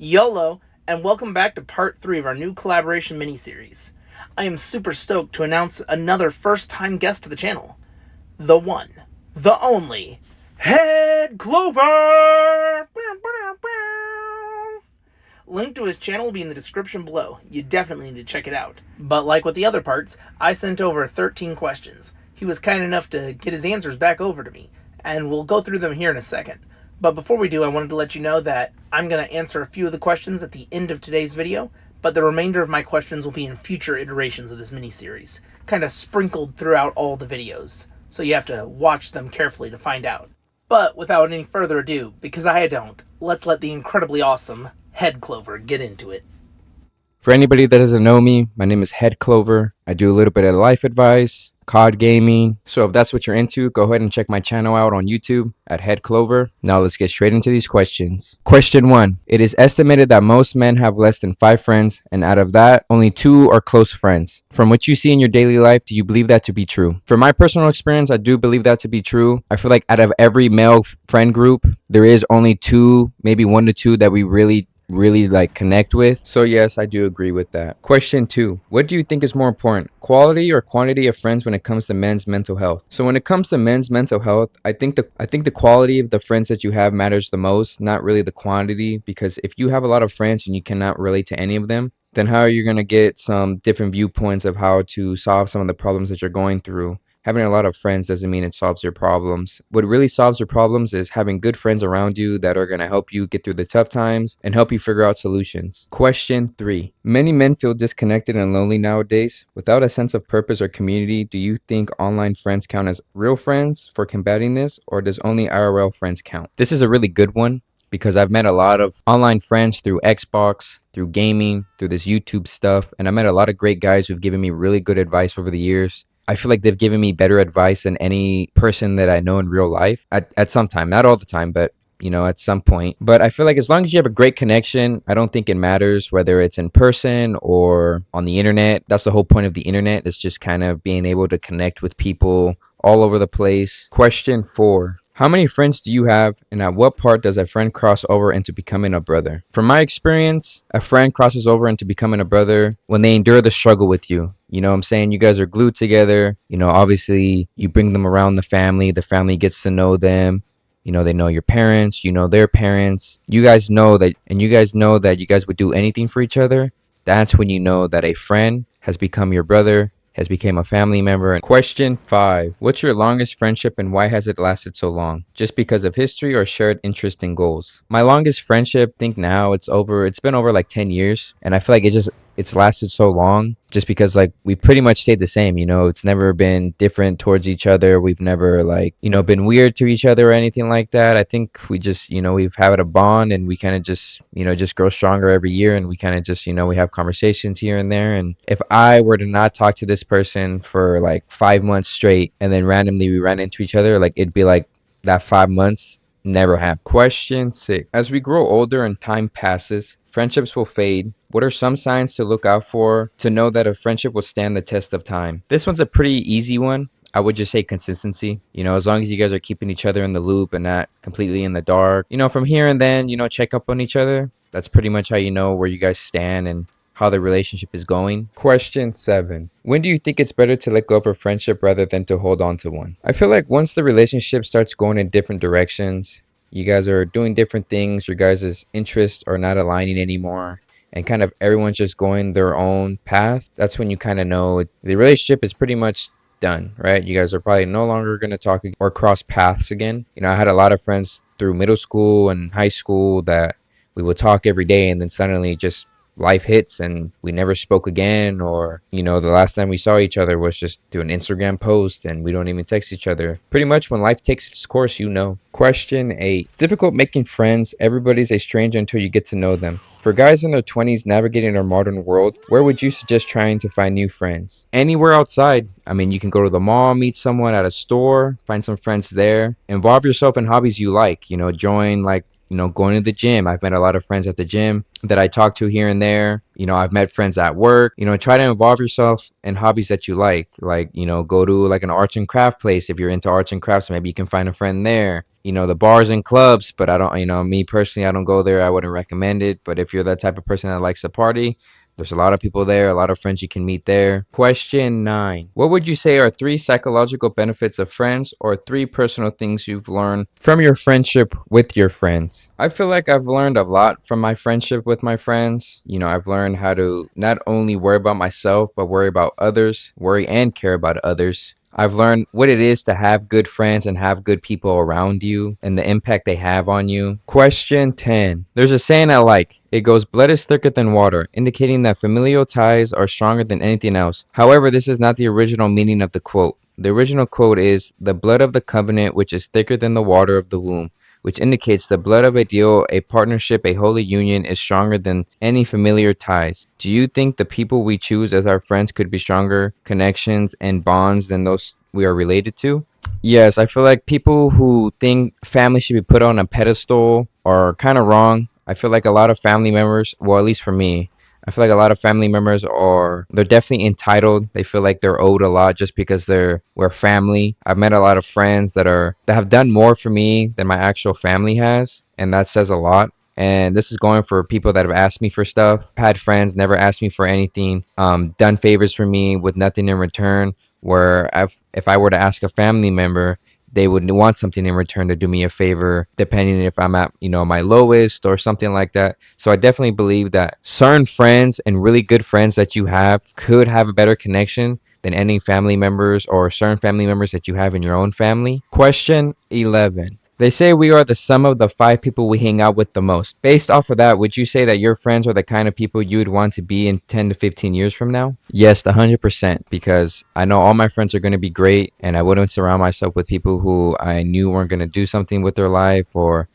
YOLO, and welcome back to part 3 of our new collaboration miniseries. I am super stoked to announce another first-time guest to the channel. The one, the only, Headclover! Link to his channel will be in the description below. You definitely need to check it out. But like with the other parts, I sent over 13 questions. He was kind enough to get his answers back over to me, and we'll go through them here in a second. But before we do, I wanted to let you know that I'm going to answer a few of the questions at the end of today's video, but the remainder of my questions will be in future iterations of this mini-series, kind of sprinkled throughout all the videos, so you have to watch them carefully to find out. But without any further ado, because I don't, let's let the incredibly awesome Headclover get into it. For anybody that doesn't know me, my name is Headclover. I do a little bit of life advice, COD gaming. So if that's what you're into, go ahead and check my channel out on YouTube at Headclover. Now let's get straight into these questions. Question 1. It is estimated that most men have less than 5 friends, and out of that, only 2 are close friends. From what you see in your daily life, do you believe that to be true? For my personal experience, I do believe that to be true. I feel like out of every male friend group, there is only 2, maybe 1 to 2 that we really like connect with. So yes, I do agree with that. Question 2. What do you think is more important, quality or quantity of friends when it comes to men's mental health? So when it comes to men's mental health, I think the quality of the friends that you have matters the most, not really the quantity, because if you have a lot of friends and you cannot relate to any of them, then how are you going to get some different viewpoints of how to solve some of the problems that you're going through? Having a lot of friends doesn't mean it solves your problems. What really solves your problems is having good friends around you that are going to help you get through the tough times and help you figure out solutions. Question 3. Many men feel disconnected and lonely nowadays. Without a sense of purpose or community, do you think online friends count as real friends for combating this, or does only IRL friends count? This is a really good one, because I've met a lot of online friends through Xbox, through gaming, through this YouTube stuff, and I met a lot of great guys who've given me really good advice over the years. I feel like they've given me better advice than any person that I know in real life at some time. Not all the time, but at some point. But I feel like as long as you have a great connection, I don't think it matters whether it's in person or on the internet. That's the whole point of the internet, is just kind of being able to connect with people all over the place. Question 4. How many friends do you have, and at what part does a friend cross over into becoming a brother? From my experience, a friend crosses over into becoming a brother when they endure the struggle with you. You know what I'm saying? You guys are glued together. Obviously, you bring them around the family gets to know them. They know your parents, their parents. You guys know that you guys would do anything for each other. That's when you know that a friend has become your brother, has become a family member. And question 5. What's your longest friendship and why has it lasted so long? Just because of history or shared interest and goals? My longest friendship, I think now it's been over like 10 years. And I feel like it's lasted so long just because like we pretty much stayed the same. It's never been different towards each other. We've never been weird to each other or anything like that. I think we just, we've had a bond, and we kind of just grow stronger every year, and we kind of just, we have conversations here and there. And if I were to not talk to this person for like 5 months straight and then randomly we ran into each other, like it'd be like that 5 months never happened. Question 6. As we grow older and time passes, friendships will fade. What are some signs to look out for to know that a friendship will stand the test of time? This one's a pretty easy one. I would just say consistency. As long as you guys are keeping each other in the loop and not completely in the dark, from here and then, check up on each other. That's pretty much how you know where you guys stand and how the relationship is going. Question 7. When do you think it's better to let go of a friendship rather than to hold on to one? I feel like once the relationship starts going in different directions, you guys are doing different things, your guys' interests are not aligning anymore, and kind of everyone's just going their own path, that's when you kind of know the relationship is pretty much done, right? You guys are probably no longer going to talk or cross paths again. I had a lot of friends through middle school and high school that we would talk every day, and then suddenly just life hits and we never spoke again, or the last time we saw each other was just through an Instagram post and we don't even text each other. Pretty much when life takes its course, Question 8. Difficult making friends. Everybody's a stranger until you get to know them. For guys in their 20s navigating our modern world, where would you suggest trying to find new friends? Anywhere outside. I mean, you can go to the mall, meet someone at a store, find some friends there. Involve yourself in hobbies you like. Join going to the gym. I've met a lot of friends at the gym that I talk to here and there. I've met friends at work. Try to involve yourself in hobbies that you like, go to like an arts and craft place. If you're into arts and crafts, maybe you can find a friend there. the bars and clubs, but I don't, me personally, I don't go there. I wouldn't recommend it. But if you're that type of person that likes to party, there's a lot of people there, a lot of friends you can meet there. Question 9. What would you say are 3 psychological benefits of friends or 3 personal things you've learned from your friendship with your friends? I feel like I've learned a lot from my friendship with my friends. I've learned how to not only worry about myself, but worry about others, worry and care about others. I've learned what it is to have good friends and have good people around you and the impact they have on you. Question 10. There's a saying I like. It goes, blood is thicker than water, indicating that familial ties are stronger than anything else. However, this is not the original meaning of the quote. The original quote is, the blood of the covenant, which is thicker than the water of the womb, which indicates the blood of a deal, a partnership, a holy union is stronger than any familiar ties. Do you think the people we choose as our friends could be stronger connections and bonds than those we are related to? Yes, I feel like people who think family should be put on a pedestal are kind of wrong. I feel like a lot of family members, well, at least for me, I feel like a lot of family members they're definitely entitled. They feel like they're owed a lot just because we're family. I've met a lot of friends that have done more for me than my actual family has, and that says a lot. And this is going for people that have asked me for stuff. Had friends never asked me for anything, done favors for me with nothing in return. Where if I were to ask a family member, they would want something in return to do me a favor, depending if I'm at, my lowest or something like that. So I definitely believe that certain friends and really good friends that you have could have a better connection than any family members or certain family members that you have in your own family. Question 11. They say we are the sum of the 5 people we hang out with the most. Based off of that, would you say that your friends are the kind of people you would want to be in 10 to 15 years from now? Yes, 100%, because I know all my friends are going to be great, and I wouldn't surround myself with people who I knew weren't going to do something with their life or,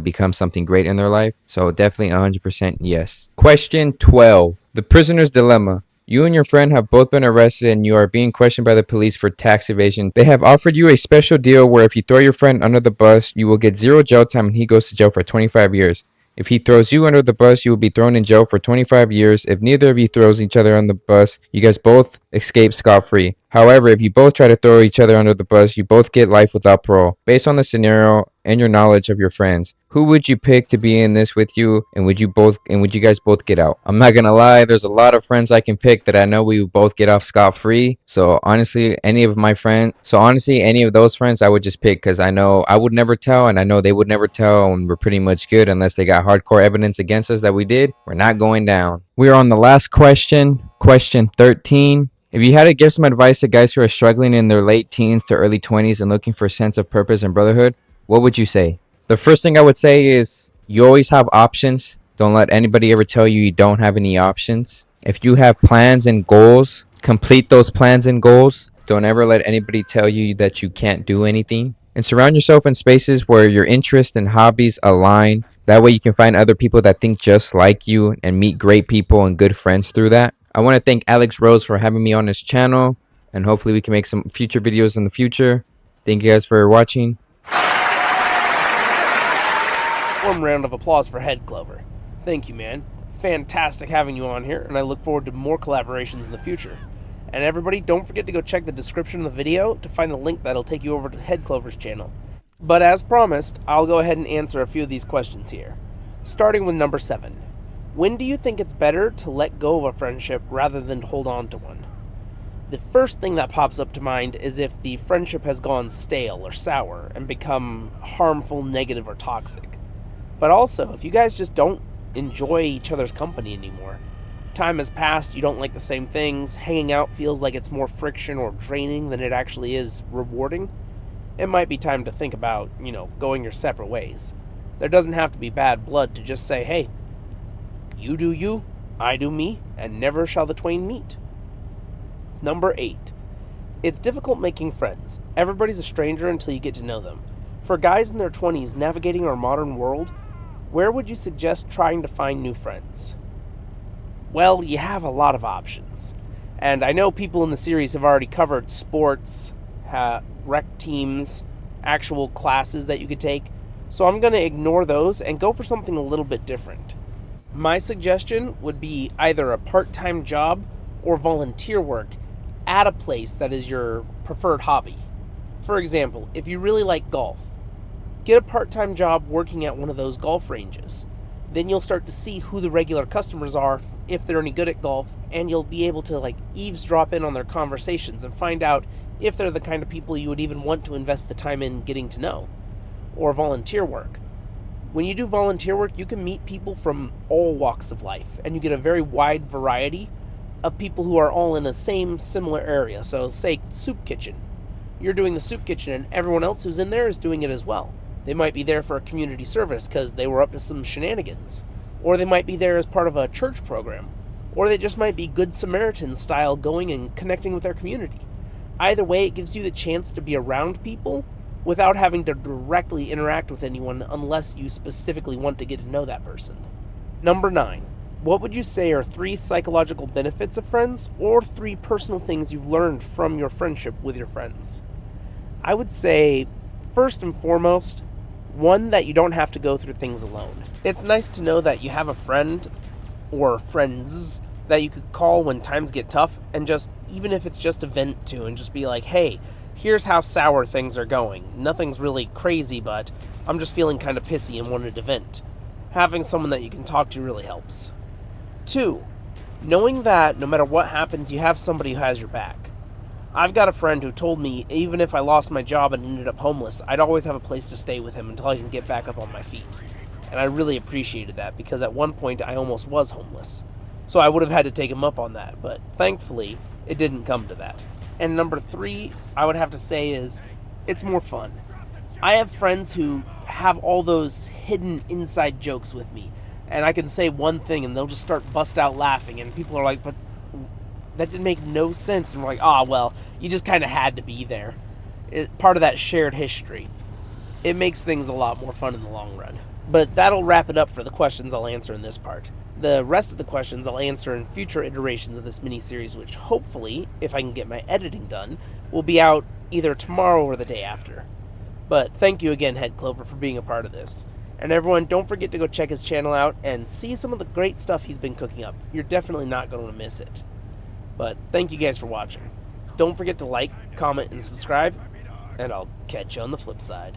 become something great in their life. So definitely 100% yes. Question 12. The prisoner's dilemma. You and your friend have both been arrested and you are being questioned by the police for tax evasion. They have offered you a special deal where if you throw your friend under the bus, you will get 0 jail time and he goes to jail for 25 years. If he throws you under the bus, you will be thrown in jail for 25 years. If neither of you throws each other on the bus, you guys both escape scot-free. However, if you both try to throw each other under the bus, you both get life without parole. Based on the scenario and your knowledge of your friends, who would you pick to be in this with you, and would you guys both get out? I'm not gonna lie, there's a lot of friends I can pick that I know we would both get off scot-free. So honestly, any of those friends I would just pick, because I know I would never tell, and I know they would never tell, and we're pretty much good unless they got hardcore evidence against us that we did. We're not going down. We are on the last question, question 13. If you had to give some advice to guys who are struggling in their late teens to early 20s and looking for a sense of purpose and brotherhood, what would you say? The first thing I would say is you always have options. Don't let anybody ever tell you you don't have any options. If you have plans and goals, complete those plans and goals. Don't ever let anybody tell you that you can't do anything. And surround yourself in spaces where your interests and hobbies align. That way you can find other people that think just like you and meet great people and good friends through that. I want to thank Alex Rose for having me on his channel, and hopefully we can make some future videos in the future. Thank you guys for watching. Warm round of applause for Headclover. Thank you, man. Fantastic having you on here, and I look forward to more collaborations in the future. And everybody, don't forget to go check the description of the video to find the link that'll take you over to Headclover's channel. But as promised, I'll go ahead and answer a few of these questions here. Starting with number 7. When do you think it's better to let go of a friendship rather than to hold on to one? The first thing that pops up to mind is if the friendship has gone stale or sour and become harmful, negative, or toxic. But also, if you guys just don't enjoy each other's company anymore, time has passed, you don't like the same things, hanging out feels like it's more friction or draining than it actually is rewarding, it might be time to think about, going your separate ways. There doesn't have to be bad blood to just say, hey, you do you, I do me, and never shall the twain meet. Number 8. It's difficult making friends. Everybody's a stranger until you get to know them. For guys in their 20s navigating our modern world, where would you suggest trying to find new friends? Well, you have a lot of options. And I know people in the series have already covered sports, rec teams, actual classes that you could take, so I'm going to ignore those and go for something a little bit different. My suggestion would be either a part-time job or volunteer work at a place that is your preferred hobby. For example, if you really like golf, Get a part-time job working at one of those golf ranges. Then you'll start to see who the regular customers are, if they're any good at golf, and you'll be able to eavesdrop in on their conversations and find out if they're the kind of people you would even want to invest the time in getting to know. Or volunteer work. When you do volunteer work, you can meet people from all walks of life, and you get a very wide variety of people who are all in the same similar area. So say soup kitchen. You're doing the soup kitchen and everyone else who's in there is doing it as well. They might be there for a community service because they were up to some shenanigans. Or they might be there as part of a church program. Or they just might be Good Samaritan style going and connecting with their community. Either way, it gives you the chance to be around people without having to directly interact with anyone unless you specifically want to get to know that person. Number 9. What would you say are 3 psychological benefits of friends, or 3 personal things you've learned from your friendship with your friends? I would say, first and foremost, one, that you don't have to go through things alone. It's nice to know that you have a friend or friends that you could call when times get tough and just, even if it's just a vent to, and just be like, hey, here's how sour things are going. Nothing's really crazy, but I'm just feeling kind of pissy and wanted to vent. Having someone that you can talk to really helps. 2, knowing that no matter what happens, you have somebody who has your back. I've got a friend who told me even if I lost my job and ended up homeless, I'd always have a place to stay with him until I can get back up on my feet. And I really appreciated that because at one point I almost was homeless. So I would have had to take him up on that, but thankfully it didn't come to that. And number 3, I would have to say is, it's more fun. I have friends who have all those hidden inside jokes with me, and I can say one thing and they'll just start bust out laughing, and people are like, but that didn't make no sense. And we're like, well, you just kind of had to be there. Part of that shared history. It makes things a lot more fun in the long run. But that'll wrap it up for the questions I'll answer in this part. The rest of the questions I'll answer in future iterations of this miniseries, which hopefully, if I can get my editing done, will be out either tomorrow or the day after. But thank you again, Headclover, for being a part of this. And everyone, don't forget to go check his channel out and see some of the great stuff he's been cooking up. You're definitely not going to miss it. But thank you guys for watching. Don't forget to like, comment, and subscribe, and I'll catch you on the flip side.